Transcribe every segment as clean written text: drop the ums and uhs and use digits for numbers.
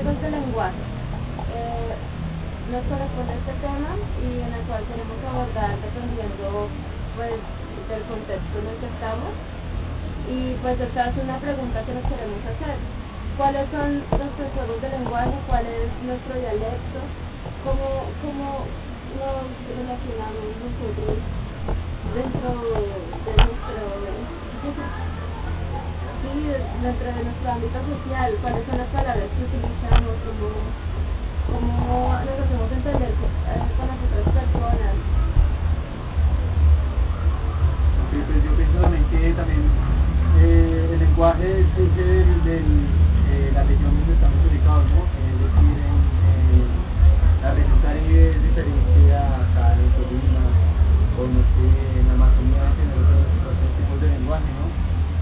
juegos de lenguaje. Nos corresponde este tema y en el cual queremos abordar dependiendo pues del contexto en el que estamos. Y pues esta es una pregunta que nos queremos hacer. ¿Cuáles son nuestros juegos de lenguaje? ¿Cuál es nuestro dialecto? ¿Cómo nos relacionamos nosotros dentro de nuestro ámbito social? ¿Cuáles son las palabras que utilizamos? ¿Cómo nos hacemos entender con las otras personas? Sí, pues yo pienso también el lenguaje es la región donde estamos ubicados, ¿no? Es decir, la región Caribe es diferente acá en Tolima, o no sé, en la Amazonía tenemos otros tipos de lenguaje, ¿no?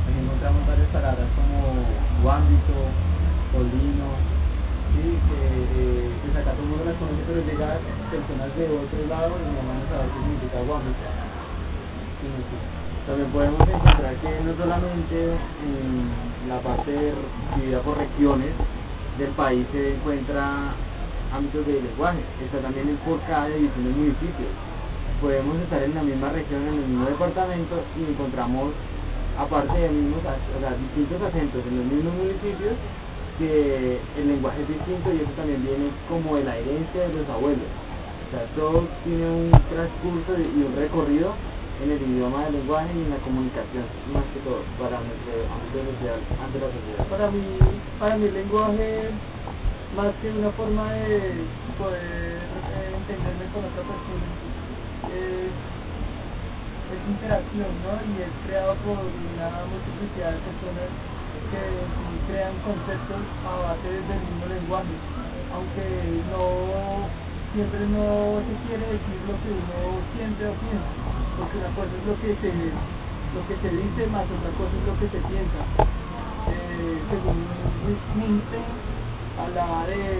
Aquí encontramos varias palabras como guámbito, polino, sí, que pues acá todo el mundo las conoce, pero llegan personas de otro lado y no van a saber qué significa guámbito. Sí, sí. También podemos encontrar que no solamente en la parte dividida por regiones del país se encuentra ámbitos de lenguaje, está también por cada división de municipios. Podemos estar en la misma región, en el mismo departamento y encontramos, aparte de distintos acentos en los mismos municipios, que el lenguaje es distinto y eso también viene como de la herencia de los abuelos. O sea, todo tiene un transcurso y un recorrido en el idioma del lenguaje y en la comunicación, más que todo, para nuestro ámbito social ante la sociedad. Para mí el lenguaje, más que una forma de poder entenderme con otra persona, es interacción, ¿no? Y es creado por una multiplicidad de personas que crean conceptos a base del mismo lenguaje, aunque siempre no se quiere decir lo que uno siente o piensa, porque una cosa es lo que se dice, más otra cosa es lo que se piensa. Según Nietzsche, hablaba de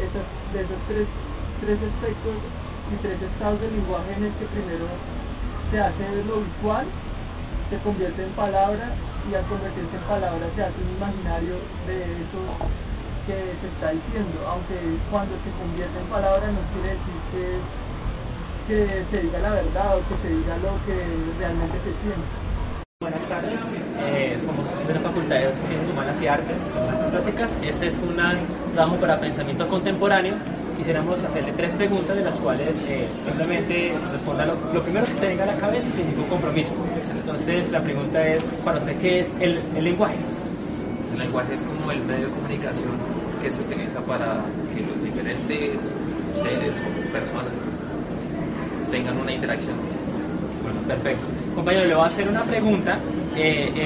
esos tres aspectos y tres estados del lenguaje, en el que primero se hace lo visual, se convierte en palabra, y al convertirse en palabra se hace un imaginario de eso que se está diciendo, aunque cuando se convierte en palabra no quiere decir que se diga la verdad o que se diga lo que realmente se siente. Buenas tardes, somos de la Facultad de Ciencias Humanas y Artes Plásticas. Este es un trabajo para pensamiento contemporáneo. Quisiéramos hacerle 3 preguntas, de las cuales simplemente responda lo primero que usted venga a la cabeza y sin ningún compromiso. Entonces la pregunta es, para usted, ¿qué es el lenguaje? El lenguaje es como el medio de comunicación que se utiliza para que los diferentes seres o personas tengan una interacción. Bueno, perfecto. Compañero, le voy a hacer una pregunta.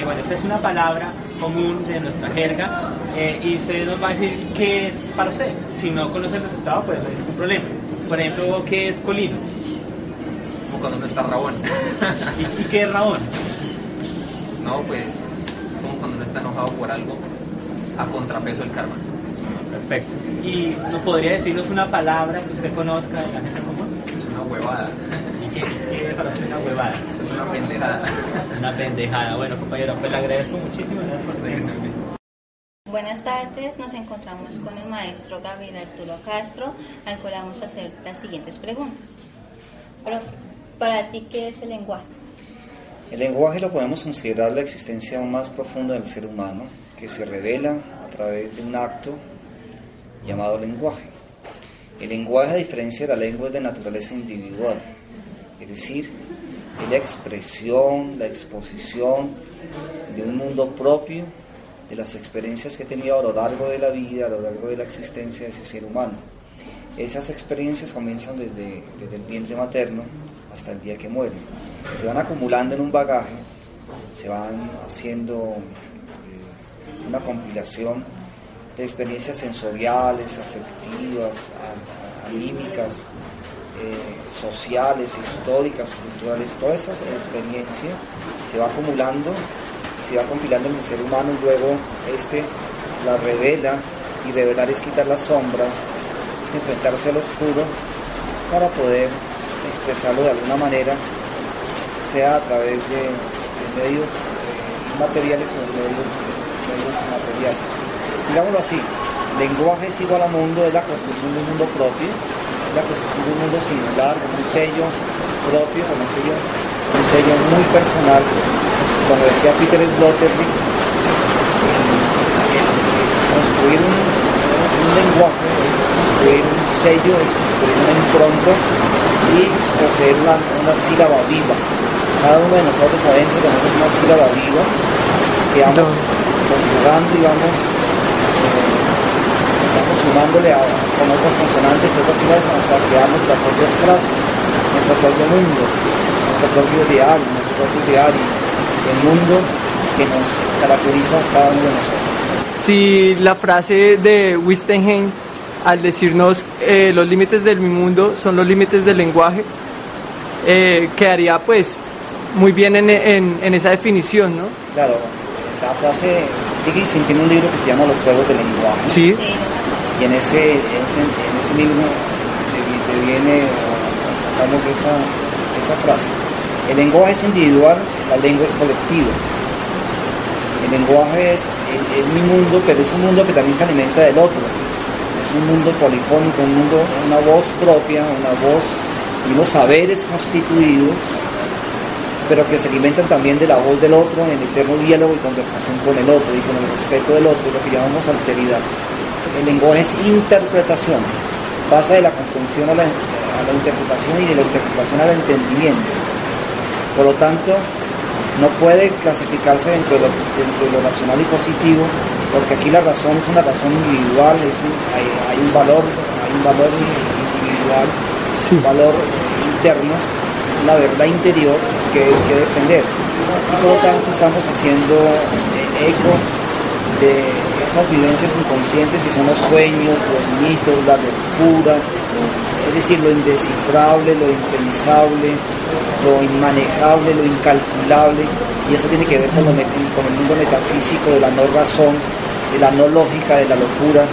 Bueno, esta es una palabra común de nuestra jerga y usted nos va a decir qué es para usted. Si no conoce el resultado, pues no hay ningún problema. Por ejemplo, ¿qué es colino? Como cuando uno está rabón. ¿Y qué es rabón? No, pues es como cuando uno está enojado por algo a contrapeso del karma. Perfecto. ¿Y nos podría decirnos una palabra que usted conozca de la gente común? Es una huevada. ¿Qué es para usted una huevada? Eso es una pendejada. Una pendejada. Bueno, compañero, pues le agradezco muchísimo. Gracias por su tiempo. Buenas tardes, nos encontramos con el maestro Gabriel Arturo Castro, al cual vamos a hacer las siguientes preguntas. Para ti, ¿qué es el lenguaje? El lenguaje lo podemos considerar la existencia más profunda del ser humano, que se revela a través de un acto llamado lenguaje. El lenguaje, a diferencia de la lengua, es de naturaleza individual, es decir, es la expresión, la exposición de un mundo propio, de las experiencias que he tenido a lo largo de la vida, a lo largo de la existencia de ese ser humano. Esas experiencias comienzan desde el vientre materno hasta el día que muere. Se van acumulando en un bagaje, se van haciendo una compilación de experiencias sensoriales, afectivas, anímicas, sociales, históricas, culturales. Toda esa experiencia se va acumulando y se va compilando en el ser humano, y luego la revela, y revelar es quitar las sombras, es enfrentarse al oscuro para poder expresarlo de alguna manera, sea a través de medios inmateriales o de medios materiales. digámoslo así, lenguaje es igual a mundo, es la construcción de un mundo propio, es la construcción de un mundo singular, con un sello propio, con un sello muy personal, como decía Peter Sloterdijk, construir un lenguaje es construir un sello, es construir una impronta y poseer una sílaba viva. Cada uno de nosotros adentro tenemos una sílaba viva que vamos conjugando y vamos sumándole con otras consonantes, otras sílabas hasta crear nuestras propias frases, nuestro propio mundo, nuestro propio diario, el mundo que nos caracteriza a cada uno de nosotros. Si la frase de Wittgenstein al decirnos los límites de mi mundo son los límites del lenguaje, quedaría pues muy bien en esa definición, ¿no? Claro, la frase, Dickinson tiene un libro que se llama Los juegos del lenguaje. Sí. Y en ese libro sacamos esa frase. El lenguaje es individual, la lengua es colectiva. El lenguaje es mi mundo, pero es un mundo que también se alimenta del otro. Es un mundo polifónico, una voz propia, y unos saberes constituidos, pero que se alimentan también de la voz del otro en eterno diálogo y conversación con el otro y con el respeto del otro, lo que llamamos alteridad. El lenguaje es interpretación, pasa de la comprensión a la interpretación y de la interpretación al entendimiento. Por lo tanto, no puede clasificarse dentro de lo racional y positivo, porque aquí la razón es una razón individual, hay un valor individual, sí, un valor interno, una verdad interior que defender. Y por lo tanto estamos haciendo eco de esas vivencias inconscientes que son los sueños, los mitos, la locura, es decir, lo indescifrable, lo impensable, lo inmanejable, lo incalculable, y eso tiene que ver con el mundo metafísico de la no razón, de la no lógica, de la locura,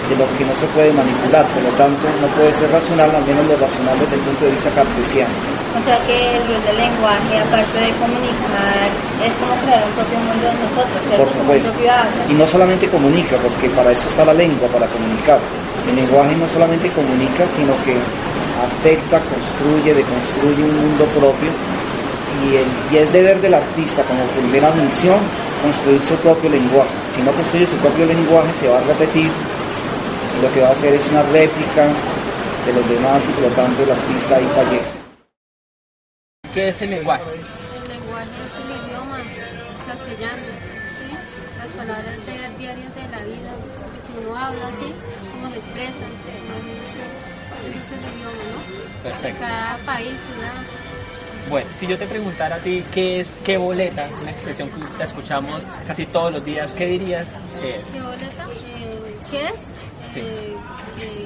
de lo que no se puede manipular. Por lo tanto, no puede ser racional, al menos lo racional desde el punto de vista cartesiano. O sea que el rol del lenguaje, aparte de comunicar, es como crear un propio mundo de nosotros, ¿cierto? Por supuesto. Y no solamente comunica, porque para eso está la lengua, para comunicar. El lenguaje no solamente comunica, sino que afecta, construye, deconstruye un mundo propio, y es deber del artista como primera misión construir su propio lenguaje. Si no construye su propio lenguaje, se va a repetir, y lo que va a hacer es una réplica de los demás, y por lo tanto el artista ahí fallece. ¿Qué es el lenguaje? El lenguaje es el idioma castellano, ¿sí? Las palabras diarias de la vida, que uno habla así, como se expresa, ese es el idioma, ¿no? Perfecto. De cada país, ciudad. Bueno, si yo te preguntara a ti qué boleta, es una expresión que la escuchamos casi todos los días, ¿qué dirías que es? ¿Qué boleta? ¿Qué es? Sí.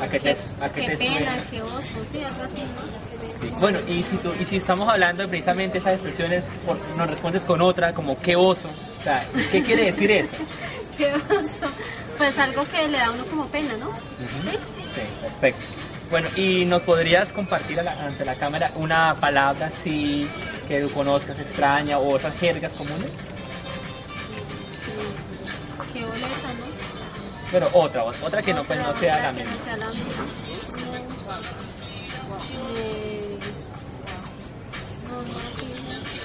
¿A qué te pena, suena? qué oso, sí, algo así, ¿no? Sí. Bueno, y si estamos hablando de precisamente esas expresiones, nos respondes con otra, como qué oso, o sea, ¿qué quiere decir eso? Qué oso, pues algo que le da a uno como pena, ¿no? Uh-huh. ¿Sí? Sí, perfecto. Bueno, ¿y nos podrías compartir ante la cámara una palabra así que tú conozcas, extraña, o esas jergas comunes? Qué boleta, ¿no? Pero otra que no, pues, no sea la misma. No sea la misma.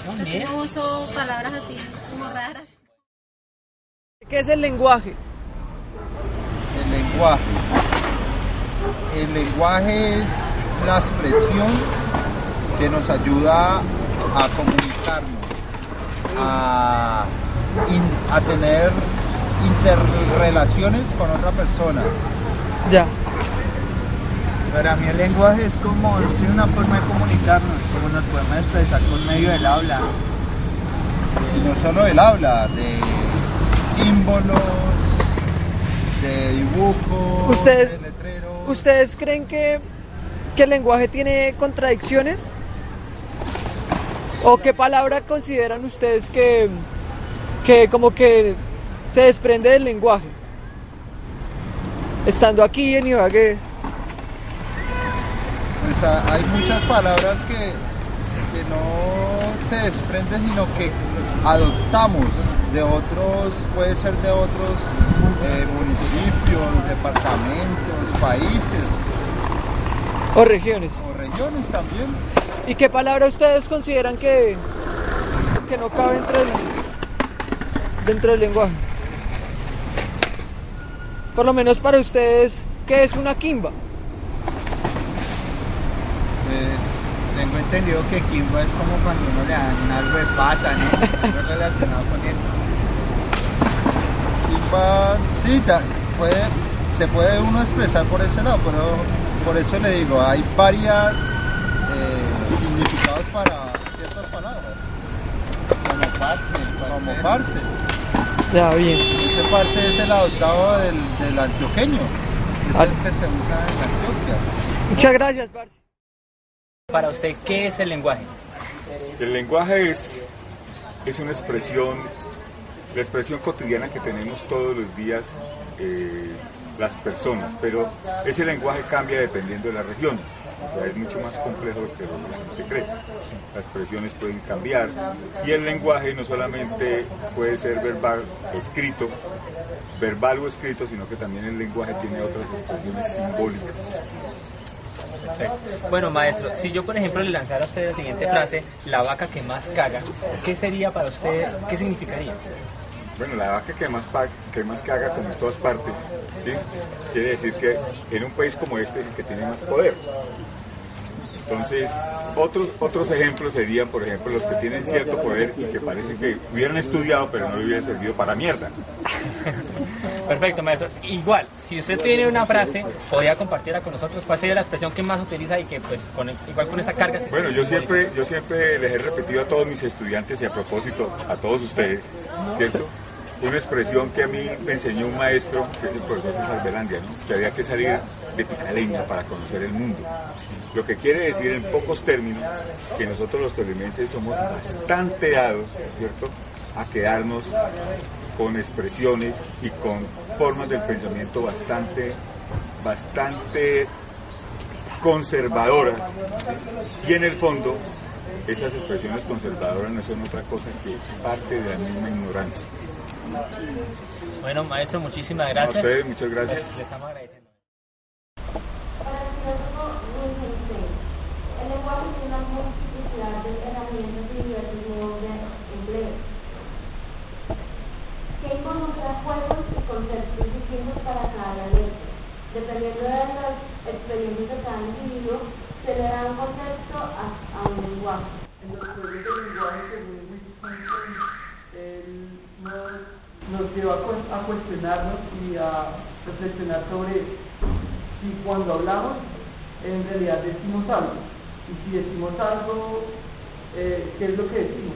No, bien. No uso palabras así como raras. ¿Qué es el lenguaje? El lenguaje es la expresión que nos ayuda a comunicarnos, a tener interrelaciones con otra persona. Ya. Para mí el lenguaje es como una forma de comunicarnos, como nos podemos expresar por medio del habla. Y no solo del habla, de símbolos, de dibujos, de letreros. ¿Ustedes creen que el lenguaje tiene contradicciones? ¿O qué palabra consideran ustedes que como que se desprende del lenguaje? Estando aquí en Ibagué. Pues hay muchas palabras que no se desprenden, sino que adoptamos de otros, puede ser de otros municipios, departamentos, países. O regiones. O regiones también. ¿Y qué palabra ustedes consideran que no cabe dentro del lenguaje? Por lo menos para ustedes, ¿qué es una quimba? Pues tengo entendido que quimba es como cuando uno le dan algo de pata, ¿no? Algo relacionado con eso. Quimba, sí, se puede uno expresar por ese lado, pero por eso le digo, hay varias significados para ciertas palabras. Como parce. Ya, bien. Ese parce es el adoptado del antioqueño, es el que se usa en Antioquia. Muchas gracias, parce. Para usted, ¿qué es el lenguaje? El lenguaje es una expresión, la expresión cotidiana que tenemos todos los días las personas, pero ese lenguaje cambia dependiendo de las regiones, o sea, es mucho más complejo de lo que la gente cree. Las expresiones pueden cambiar y el lenguaje no solamente puede ser verbal o escrito, sino que también el lenguaje tiene otras expresiones simbólicas. Perfecto. Bueno, maestro, si yo por ejemplo le lanzara a usted la siguiente frase, la vaca que más caga, ¿qué sería para usted? ¿Qué significaría? Bueno, la vaca que más caga, como en todas partes, ¿sí? Quiere decir que en un país como este es el que tiene más poder. Entonces, otros ejemplos serían, por ejemplo, los que tienen cierto poder y que parece que hubieran estudiado, pero no le hubiera servido para mierda. Perfecto, maestro. Igual, si usted tiene una frase, podría compartirla con nosotros. ¿Cuál sería la expresión que más utiliza y que, pues, igual con esa carga? Bueno, yo siempre les he repetido a todos mis estudiantes y a propósito a todos ustedes, ¿cierto? Una expresión que a mí me enseñó un maestro, que es el profesor César Velandia, ¿no? Que había que salir de Picaleña para conocer el mundo. Lo que quiere decir en pocos términos que nosotros los tolimenses somos bastante dados, ¿cierto?, a quedarnos con expresiones y con formas del pensamiento bastante conservadoras, ¿sí? Y en el fondo esas expresiones conservadoras no son otra cosa que parte de la misma ignorancia. Bueno, maestro, muchísimas gracias. A ustedes, muchas gracias. Les estamos agradeciendo. El lenguaje tiene una multiplicidad de herramientas y diversos modos de empleo, que involucra juegos y conceptos distintos para cada dialecto. Dependiendo de las experiencias de cada individuo, se le da un concepto a un lenguaje. En los juegos de lenguaje, según Wittgenstein, nos lleva a cuestionarnos y a reflexionar sobre si cuando hablamos en realidad decimos algo, y si decimos algo, ¿qué es lo que decimos?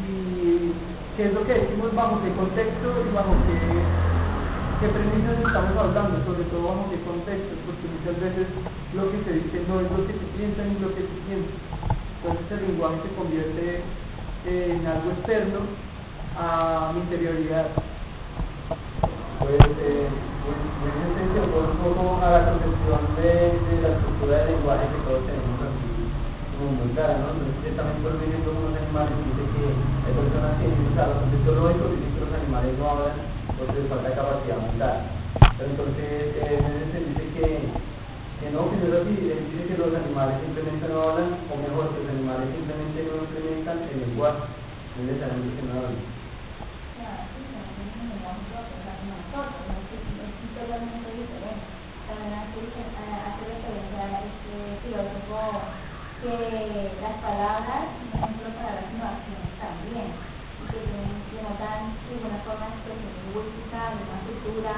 Y qué es lo que decimos, bajo qué contexto y bajo qué premisas estamos hablando, sobre todo bajo qué contexto, porque muchas veces lo que se dice no es lo que se piensa ni lo que se siente. Entonces el lenguaje se convierte en algo externo a mi interioridad. Pues en ese sentido, un poco a la concepción de la estructura del lenguaje que todos tenemos aquí como muy clara, ¿no? Entonces también por viendo unos animales dice que hay personas que dicen, o sea, los conceptos lógicos dicen que los animales no hablan porque les falta capacidad mental. Pero entonces se dice que no es así, él dice que los animales simplemente no hablan, o mejor, que los animales simplemente no implementan el lenguaje, no necesariamente que no hablan. Totalmente diferente. También hace referencia a este filósofo que las palabras no son solo palabras sino acciones también, que no dan ninguna forma de expresión lingüística, de una cultura,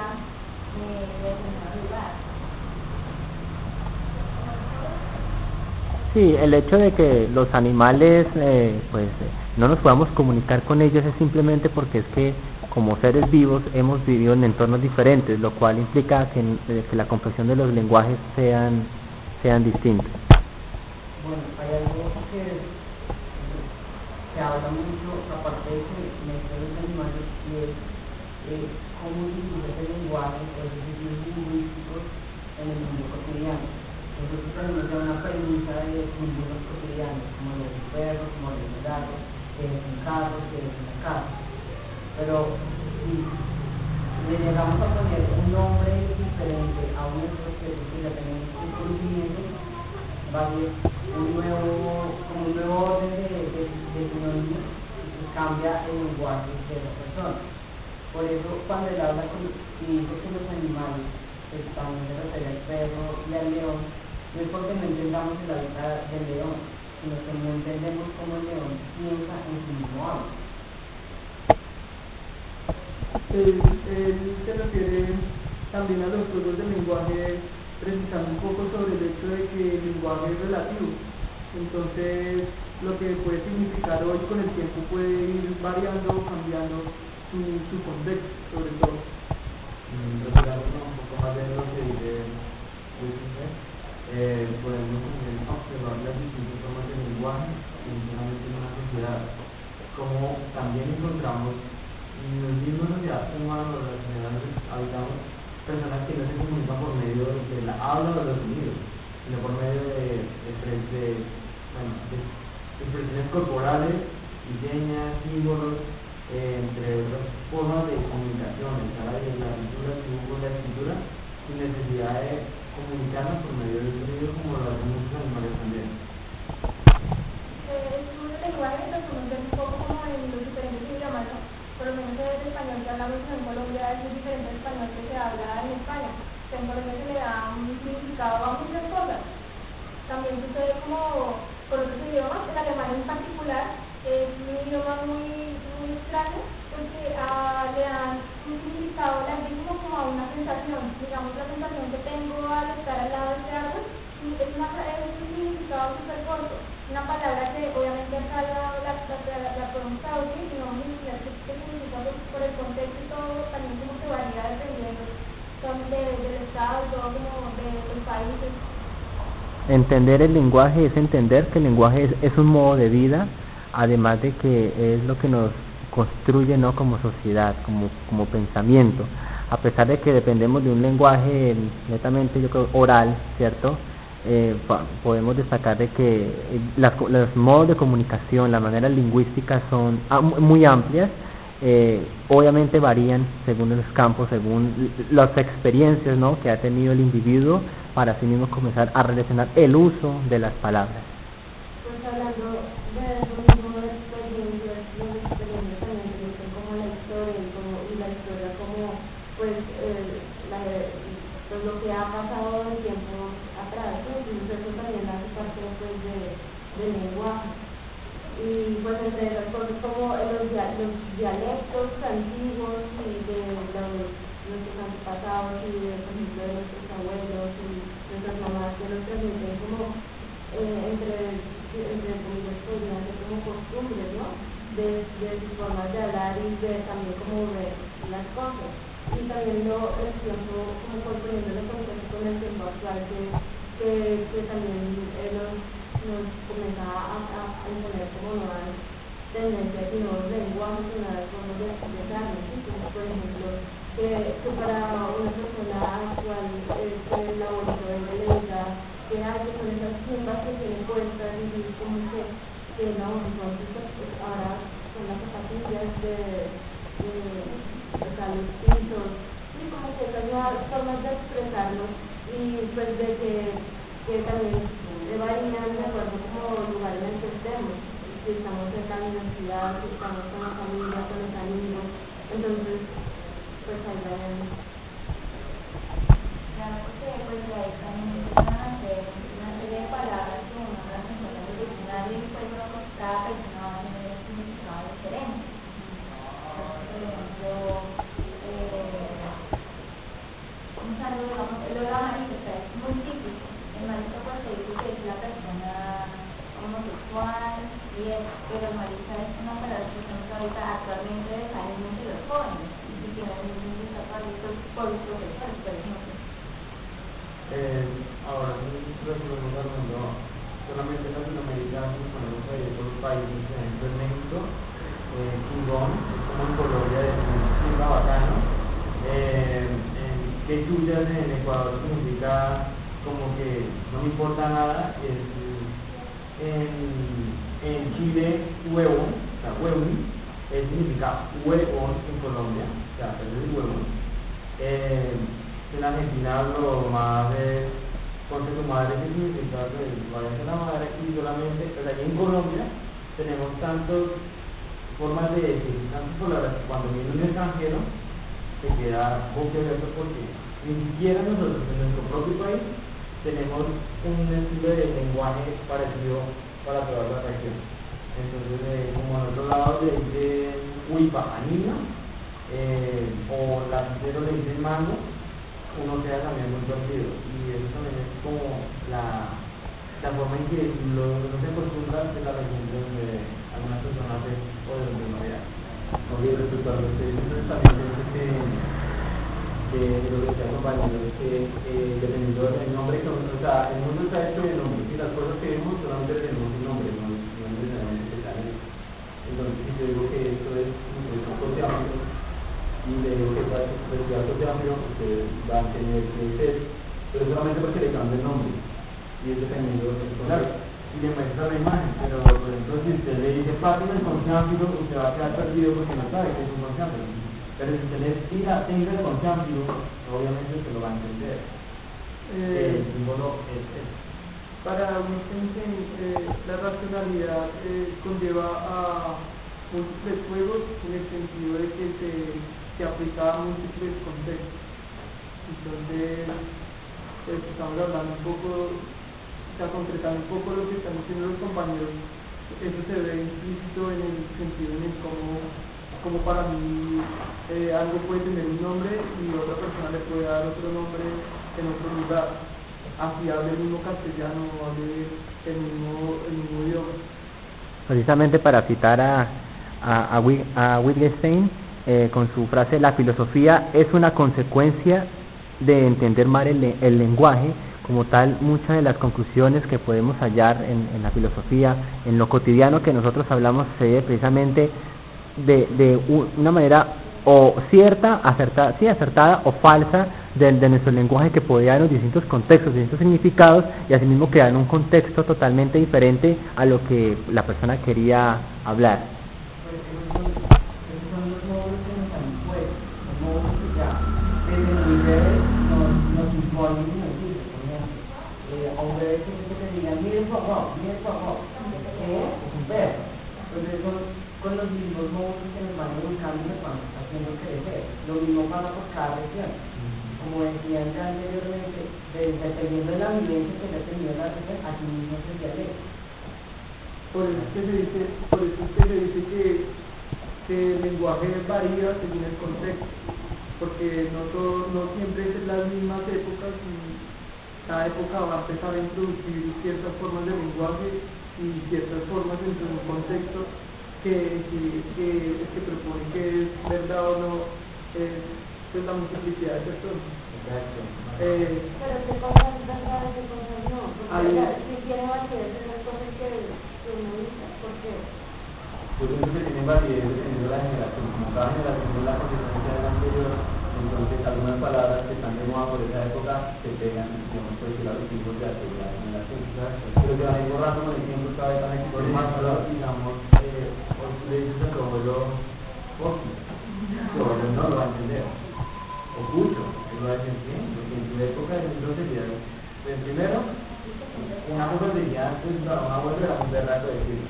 de determinado lugar. Sí, el hecho de que los animales no nos podamos comunicar con ellos es simplemente porque es que como seres vivos hemos vivido en entornos diferentes, lo cual implica que la comprensión de los lenguajes sean distintos. Bueno, hay algo que se habla mucho, aparte de que mencionan los animales, y es cómo se utiliza el lenguaje, los ejercicios lingüísticos en el mundo cotidiano. Nosotros tenemos ya una premisa de mundos cotidianos, como los perros, como los gatos, que es un carro, que es una casa. Pero si le llegamos a poner un nombre diferente a un proceso que ya tenemos un conocimiento, va a haber un nuevo orden de sinónimos que cambia el lenguaje de la persona. Por eso cuando él habla y dice que los animales, pues también se refiere al perro y al león, no es porque no entendamos la vida del león, sino que no entendemos cómo el león piensa en su mismo habla. Él se refiere también a los juegos del lenguaje, precisando un poco sobre el hecho de que el lenguaje es relativo. Entonces, lo que puede significar hoy con el tiempo puede ir variando o cambiando su contexto, sobre todo. Retirarnos un poco más de lo que dice podemos también observar las distintas formas de lenguaje, sinceramente en una sociedad, como también encontramos en la misma sociedad humana, en la sociedad habitamos personas que no se comunican por medio de la habla o de los sonidos, sino por medio de expresiones corporales y señas, símbolos, entre otras formas de comunicación, estar ahí en la pintura, el dibujo, la escritura, sin necesidad de comunicarnos por medio del sonido como lo hacen muchos animales también. El lenguaje lo conocemos un poco como en los diferentes idiomas, ¿no? Por lo menos el español que hablamos en Colombia es muy diferente al español que se habla en España. En Colombia se le da un significado a muchas cosas. También sucede como con otros idiomas, el alemán en particular es un idioma muy extraño porque le dan un significado larguísimo como a una sensación. Digamos, la sensación que tengo al estar al lado de este árbol es un significado súper corto. Una palabra que obviamente acá la podemos traducir y no vamos a decir qué significa por el contexto y todo, también como que varía dependiendo del estado, todo como de los países. Entender el lenguaje es entender que el lenguaje es un modo de vida, además de que es lo que nos construye, ¿no?, como sociedad, como pensamiento. A pesar de que dependemos de un lenguaje netamente, yo creo, oral, ¿cierto? Podemos destacar de que los modos de comunicación, las maneras lingüísticas son muy amplias. Obviamente varían según los campos, según las experiencias, ¿no?, que ha tenido el individuo para así mismo comenzar a relacionar el uso de las palabras. Pues hablando de eso mismo, de experiencias también existen como la historia y la historia como pues lo que ha pasado en tiempo atrás, ¿no? Y eso también hace parte pues del lenguaje. Y pues entre esas cosas como los dialectos antiguos y de nuestros antepasados y de, por ejemplo, de nuestros abuelos y nuestras mamás que nos transmiten como entre comillas podrían ser como costumbres, ¿no? De sus formas de hablar y de también como ver las cosas. Y también el tiempo como componiendo el contexto con el tiempo actual que también nos comienza a imponer como nuevas tendencias y nuevos lenguajes y nuevas formas de expresarnos, ¿sí? Como por ejemplo que para una persona actual el abuelo le diga que hay con esas tumbas que tiene puestas y como que no, entonces pues, ahora son las zapatillas de los pisos y como que esas nuevas formas de expresarnos y pues de que también varían de acuerdo como lugar en el que estemos, si estamos cerca de la universidad, si estamos con la familia, con los amigos, entonces pues ahí vayan. Claro, porque pues ahí también una serie de palabras que uno las encuentra en el diccionario y pues cada persona va a tener un significado diferente. Por ejemplo, un saludo, digamos, el olor amarillo, o sea, es muy típico. El marica pues se dice que es la persona homosexual, pero marica es una palabra que se usa ahorita actualmente entre los jóvenes y tienen muchos zapatos por los profesores, por ejemplo. Ahora resolvemos al mundo, solamente en Latinoamérica nos ponemos ahí en otros países, por ejemplo en México, chingón, es como en Colombia es chimba bacano, que chuyas en Ecuador significa como que no me importa nada, en En Chile, huevo, o sea, huevo, significa huevón en Colombia, o sea, es el huevón. En Argentina lo más es ponte tu madre, que significa pues, vaya a la madre, y solamente, pues aquí en Colombia tenemos tantas formas de decir, tantas palabras, que cuando viene un extranjero se queda boquiabierto porque ni siquiera nosotros en nuestro propio país tenemos un estilo de lenguaje parecido para toda la región. Entonces, como en otros lados le dicen uy bajanina, o lapicero le dicen mango, uno queda también muy perdido. Y eso también es como la forma en que no se acostumbra de la región donde algunas personas es o de donde no era. Oye, respecto a lo que ustedes también de lo que se llama compañeros, que dependiendo del nombre, o sea, el mundo está hecho de nombres y las cosas que vemos solamente tenemos un nombre, no necesariamente especiales. Entonces, si yo digo que esto es un socio amplio y le digo que para que sea socio amplio, ustedes van a tener que ser, pero solamente porque le cambia el nombre y es dependiendo del contexto. Y le muestra la imagen, pero por ejemplo, si usted le dice página del conchámbilo, usted va a quedar perdido porque no sabe que es un conchámbilo. Pero si usted le tira tenga el conchámbilo, obviamente se lo va a entender. El símbolo es eso. Para Wittgenstein, la racionalidad conlleva a múltiples juegos en el sentido de que se aplica a múltiples contextos. Entonces, estamos hablando un poco, o sea, concretando un poco lo que están diciendo los compañeros. Eso se ve implícito en el sentido en el cómo para mí algo puede tener un nombre y otra persona le puede dar otro nombre en otro lugar. Así hable el mismo castellano, hable el mismo idioma. Precisamente para citar a Wittgenstein, con su frase, la filosofía es una consecuencia de entender mal el lenguaje. Como tal, muchas de las conclusiones que podemos hallar en la filosofía, en lo cotidiano que nosotros hablamos, se debe precisamente de una manera o cierta, acertada o falsa de nuestro lenguaje, que puede dar en distintos contextos, distintos significados, y asimismo crear un contexto totalmente diferente a lo que la persona quería hablar. Esos son los módulos que nos han impuesto, los módulos que ya desde el nivel nos imponen y nos dicen, por ejemplo, a un bebé que te digan, mire su arroz, es un perro. Entonces con los mismos módulos que nos van educando y nos van haciendo crecer. Lo mismo pasa por cada región. Como decían ya anteriormente, dependiendo de la vivencia que haya tenido la región, así mismo se lee. Por eso es que se dice que el lenguaje varía según el contexto, porque no siempre es en las mismas épocas, y cada época va a empezar a introducir ciertas formas de lenguaje y ciertas formas dentro de un contexto que propone que es verdad o no, es la multiplicidad de personas. Pero qué cosas es verdad y qué cosas no, porque si tiene validez en las cosas que uno dice, ¿por qué? Yo pienso que tienen validez dependiendo de la generación. Como cada generación es la consecuencia de la anterior, entonces algunas palabras que están de moda por esa época se pegan, digamos, por decir a los hijos de aquella generación. Pero que van a ir borrando con el tiempo, cada vez van a existir más palabras, digamos, le dices a tu abuelo Oki, tu abuelo no lo va a entender. O Cucho, él lo va a entender, porque en su época de groserías, primero, una grosería antes para un abuelo era un berraco decirlo,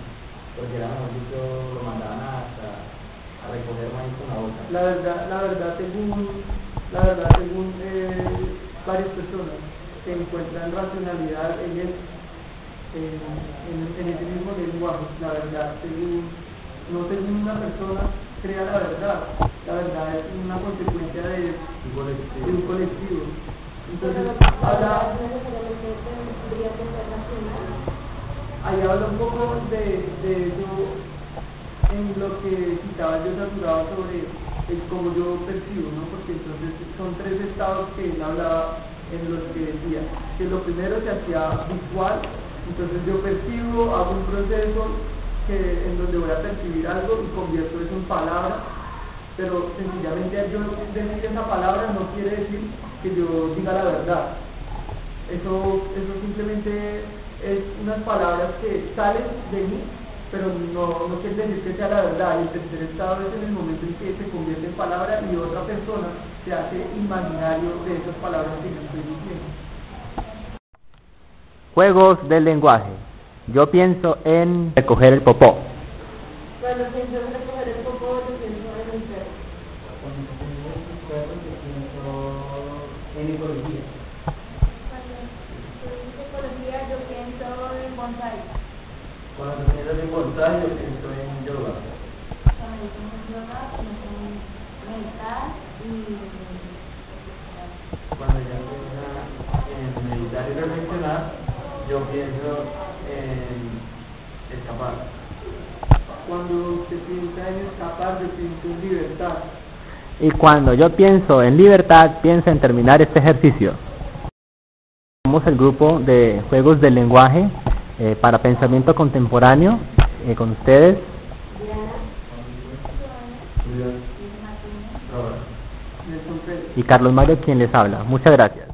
porque era mejor dicho, lo mandaban hasta a recoger maíz con la boca. La verdad, según varias personas que encuentran racionalidad en ese mismo lenguaje, la verdad, no según una persona crea la verdad es una consecuencia de un colectivo. Entonces, ahí habla un poco de eso en lo que citaba yo saturado sobre cómo yo percibo, ¿no? Porque entonces son tres estados que él hablaba, en los que decía que lo primero se hacía visual, entonces yo percibo, hago un proceso en donde voy a percibir algo y convierto eso en palabra, pero sencillamente yo decir esa palabra no quiere decir que yo diga la verdad. Eso simplemente es unas palabras que salen de mí pero no quiere decir que sea la verdad. Y el tercer estado es en el momento en que se convierte en palabra y otra persona se hace imaginario de esas palabras que yo estoy diciendo. Juegos del lenguaje. Yo pienso en recoger el popó. Cuando pienso en recoger el popó, yo pienso en el perro. Cuando pienso en los perros, yo pienso en ecología. Cuando pienso en ecología, yo pienso en bonsai. Cuando pienso en bonsai, yo pienso en yoga. Cuando yo pienso en yoga, pienso en meditar y Cuando ya pienso en meditar y reflexionar, yo pienso en escapar. Cuando se piensa en escapar, yo pienso en libertad. Y cuando yo pienso en libertad, pienso en terminar este ejercicio. Somos el grupo de juegos del lenguaje para pensamiento contemporáneo con ustedes. Y Carlos Mario, quien les habla. Muchas gracias.